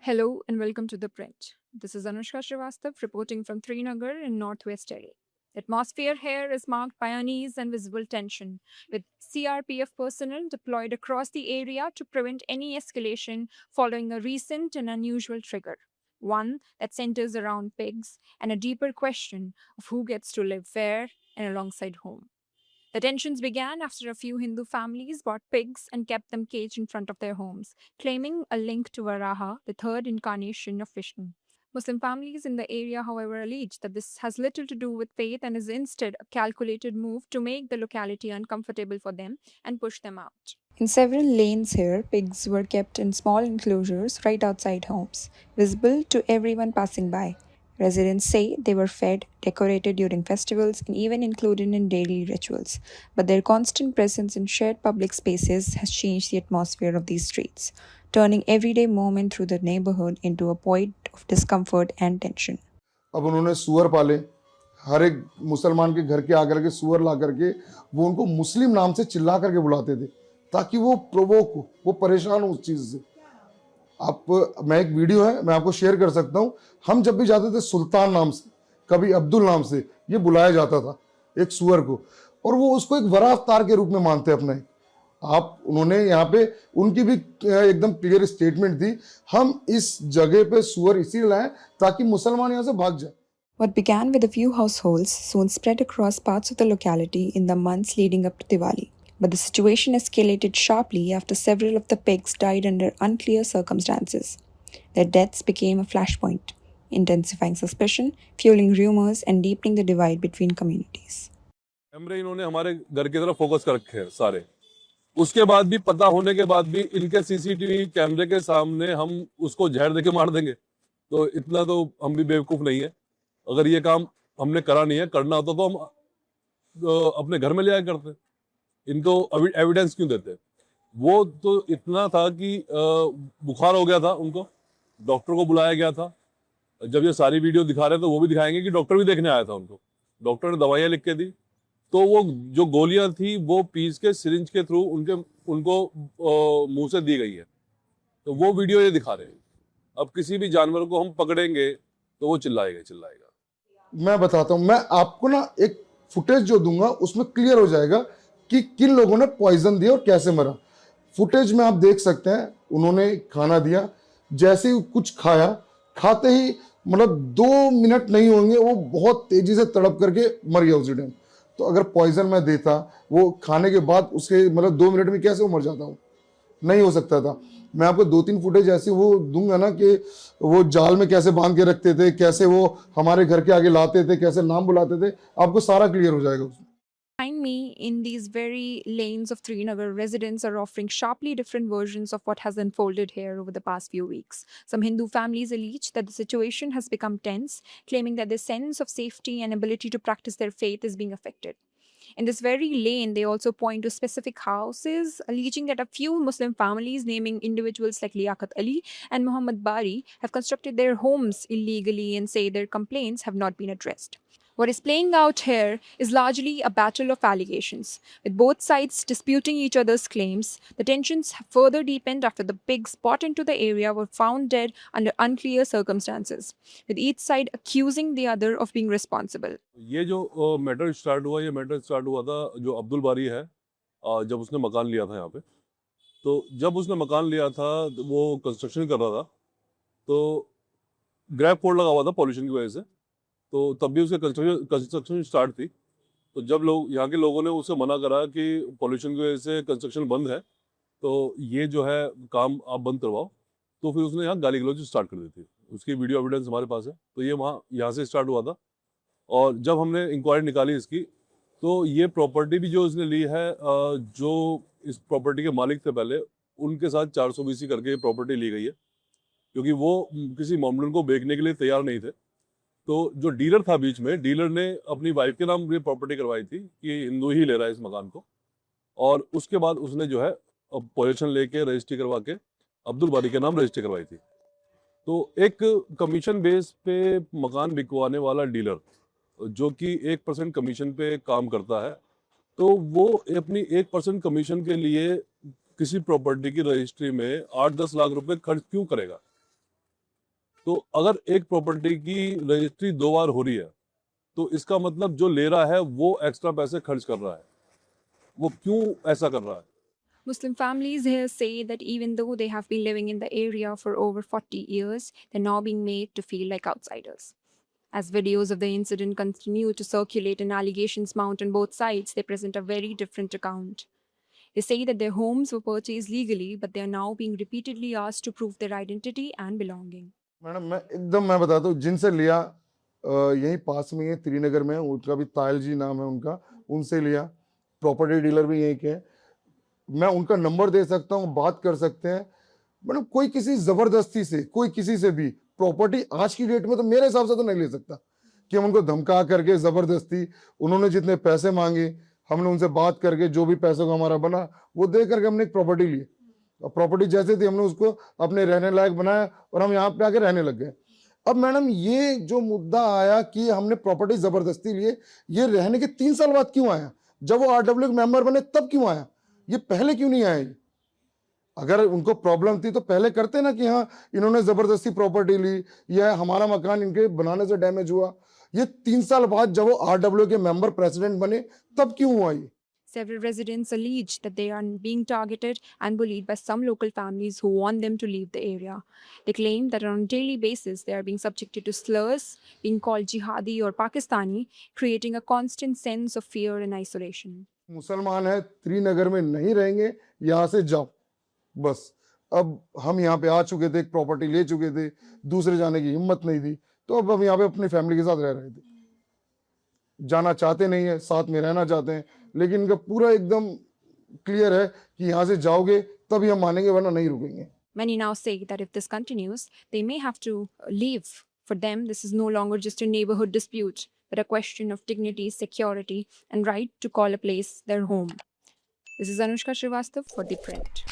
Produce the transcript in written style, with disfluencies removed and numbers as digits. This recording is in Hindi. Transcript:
Hello and welcome to The Print. This is Anushka Srivastav reporting from Srinagar in northwest Delhi. The atmosphere here is marked by unease and visible tension, with CRPF personnel deployed across the area to prevent any escalation following a recent and unusual trigger. One that centers around pigs and a deeper question of who gets to live where and alongside whom. The tensions began after a few Hindu families bought pigs and kept them caged in front of their homes, claiming a link to Varaha, the third incarnation of Vishnu. Muslim families in the area, however, allege that this has little to do with faith and is instead a calculated move to make the locality uncomfortable for them and push them out. In several lanes here, pigs were kept in small enclosures right outside homes, visible to everyone passing by. Residents say they were fed, decorated during festivals, and even included in daily rituals. But their constant presence in shared public spaces has changed the atmosphere of these streets, turning everyday movement through the neighborhood into a point of discomfort and tension. अब उन्होंने सुअर पाले, हर एक मुसलमान के घर के आकर के सुअर ला करके वो उनको मुस्लिम नाम से चिल्ला करके बुलाते थे ताकि वो प्रोवोक हो, वो परेशान हो उस चीज़ से। मैं एक वीडियो है, मैं आपको शेयर कर सकता हूँ। हम जब भी जाते थे सुल्तान नाम से, कभी अब्दुल नाम से ये बुलाया जाता था एक सुअर को, और वो उसको एक वरा अवतार के रूप में मानते अपने। उन्होंने यहाँ पे उनकी भी एकदम क्लियर स्टेटमेंट थी, हम इस जगह पे सुअर इसीलिए लाए ताकि मुसलमान यहाँ से भाग जाए। What began with a few households soon spread across parts of the locality in the months leading up to Diwali. But the situation escalated sharply after several of the pigs died under unclear circumstances. Their deaths became a flashpoint, intensifying suspicion, fueling rumors, and deepening the divide between communities. कैमरे इन्होंने हमारे घर की तरफ फोकस कर रखे हैं सारे। उसके बाद भी पता होने के बाद भी इनके सीसीटीवी कैमरे के सामने हम उसको जहर देके मार देंगे, तो इतना तो हम भी बेवकूफ नहीं है। अगर ये काम हमने करा नहीं है, करना होता तो हम अपने घर में ले आया करते। इनको एविडेंस क्यों देते? वो तो इतना था कि बुखार हो गया था उनको, डॉक्टर को बुलाया गया था। जब ये सारी वीडियो दिखा रहे थे, वो भी दिखाएंगे कि डॉक्टर भी देखने आया था उनको। डॉक्टर ने दवाइयाँ लिख के दी, तो वो जो गोलियां थी वो पीस के सिरिंज के थ्रू उनको मुंह से दी गई है। तो वो वीडियो ये दिखा रहे हैं। अब किसी भी जानवर को हम पकड़ेंगे तो वो चिल्लाएगा। मैं बताता हूँ, मैं आपको ना एक फुटेज जो दूंगा उसमें क्लियर हो जाएगा कि किन लोगों ने पॉइजन दिया और कैसे मरा। फुटेज में आप देख सकते हैं, उन्होंने खाना दिया, जैसे ही कुछ खाया, खाते ही मतलब 2 मिनट नहीं होंगे वो बहुत तेजी से तड़प करके मर गया उसी टाइम। तो अगर पॉइजन मैं देता, वो खाने के बाद उसके मतलब 2 मिनट में कैसे वो मर जाता हूँ? नहीं हो सकता था। मैं आपको 2-3 फुटेज ऐसी वो दूंगा ना कि वो जाल में कैसे बांध के रखते थे, कैसे वो हमारे घर के आगे लाते थे, कैसे नाम बुलाते थे, आपको सारा क्लियर हो जाएगा उसमें। Behind me, in these very lanes of Srinagar, residents are offering sharply different versions of what has unfolded here over the past few weeks. Some Hindu families allege that the situation has become tense, claiming that their sense of safety and ability to practice their faith is being affected. In this very lane, they also point to specific houses, alleging that a few Muslim families, naming individuals like Liaquat Ali and Muhammad Bari, have constructed their homes illegally and say their complaints have not been addressed. What is playing out here is largely a battle of allegations, with both sides disputing each other's claims. The tensions have further deepened after the pigs brought into the area were found dead under unclear circumstances, with each side accusing the other of being responsible. ये जो मैटर स्टार्ट हुआ था, जो अब्दुल बारी है, जब उसने मकान लिया था यहाँ पे, तो जब उसने मकान लिया था वो कंस्ट्रक्शन कर रहा था, तो ग्रैब कोड लगा हुआ था पॉल्यूशन की वजह से। तो तब भी उसके कंस्ट्रक्शन स्टार्ट थी। तो जब यहाँ के लोगों ने उसे मना करा कि पॉल्यूशन की वजह से कंस्ट्रक्शन बंद है, तो ये जो है काम आप बंद करवाओ, तो फिर उसने यहाँ गाली गलौज स्टार्ट कर दी थी। उसकी वीडियो एविडेंस हमारे पास है। तो ये यहाँ से स्टार्ट हुआ था, और जब हमने इंक्वायरी निकाली इसकी, तो ये प्रॉपर्टी भी जो इसने ली है, जो इस प्रॉपर्टी के मालिक थे पहले, उनके साथ 420 करके प्रॉपर्टी ली गई है, क्योंकि वो किसी मामले को बेचने के लिए तैयार नहीं थे। तो जो डीलर था बीच में, डीलर ने अपनी वाइफ के नाम ये प्रॉपर्टी करवाई थी कि हिंदू ही ले रहा है इस मकान को, और उसके बाद उसने जो है पोजीशन लेके रजिस्ट्री करवा के अब्दुल बारी के नाम रजिस्ट्री करवाई थी। तो एक कमीशन बेस पे मकान बिकवाने वाला डीलर, जो कि 1% कमीशन पे काम करता है, तो वो अपनी 1% कमीशन के लिए किसी प्रॉपर्टी की रजिस्ट्री में 8-10 लाख रुपए खर्च क्यों करेगा? तो अगर एक प्रॉपर्टी की रजिस्ट्री 2 बार हो रही है तो इसका मतलब जो ले रहा है वो एक्स्ट्रा पैसे खर्च कर रहा है। वो क्यों ऐसा कर रहा है? Muslim families here say that even though they have been living in the area for over 40 years, they're now being made to feel like outsiders. As videos of the incident continue to circulate and allegations mount on both sides, they present a very different account. They say that their homes were purchased legally, but they are now being repeatedly asked to prove their identity and belonging. Madam मैं बताता हूँ जिनसे लिया यहीं पास में है त्रिनगर में, उनका भी तायल जी नाम है उनका, उनसे लिया। प्रॉपर्टी डीलर भी यहीं के हैं, मैं उनका नंबर दे सकता हूँ, बात कर सकते हैं। मैडम कोई किसी जबरदस्ती से, कोई किसी से भी प्रॉपर्टी आज की डेट में तो मेरे हिसाब से तो नहीं ले सकता कि हम उनको धमका करके जबरदस्ती, उन्होंने जितने पैसे मांगे हमने उनसे बात करके जो भी पैसे को हमारा बना वो दे करके हमने एक प्रॉपर्टी ली, और प्रॉपर्टी जैसे थी हमने उसको अपने रहने लायक बनाया और हम यहाँ पे आके रहने लग गए। अब मैडम ये जो मुद्दा आया कि हमने प्रॉपर्टी जबरदस्ती लिए, ये रहने के 3 साल बाद क्यों आया? जब वो आरडब्ल्यू के मेंबर बने तब क्यों आया? ये पहले क्यों नहीं आया? ये अगर उनको प्रॉब्लम थी तो पहले करते ना कि हाँ इन्होंने जबरदस्ती प्रॉपर्टी ली या हमारा मकान इनके बनाने से डैमेज हुआ। ये 3 साल बाद जब वो आरडब्ल्यू के मेंबर प्रेसिडेंट बने तब क्यों हुआ ये? Several residents allege that they are being targeted and bullied by some local families who want them to leave the area. They claim that on a daily basis they are being subjected to slurs, being called jihadi or Pakistani, creating a constant sense of fear and isolation. मुसलमान है, त्रिनगर में नहीं रहेंगे, यहाँ से जाओ बस। अब हम यहाँ पे आ चुके थे, एक प्रॉपर्टी ले चुके थे, दूसरे जाने की हिम्मत नहीं थी, तो अब हम यहाँ पे अपनी फैमिली के साथ रह रहे थे। जाना चाहते नहीं है, साथ में रहना चाहते हैं, लेकिन इनका पूरा एकदम क्लियर है कि यहाँ से जाओगे तभी हम मानेंगे वरना नहीं रुकेंगे। Many now say that if this continues, they may have to leave. For them, this is no longer just a neighborhood dispute, but a question of dignity, security, and right to call a place their home. This is Anushka Srivastava for The Print.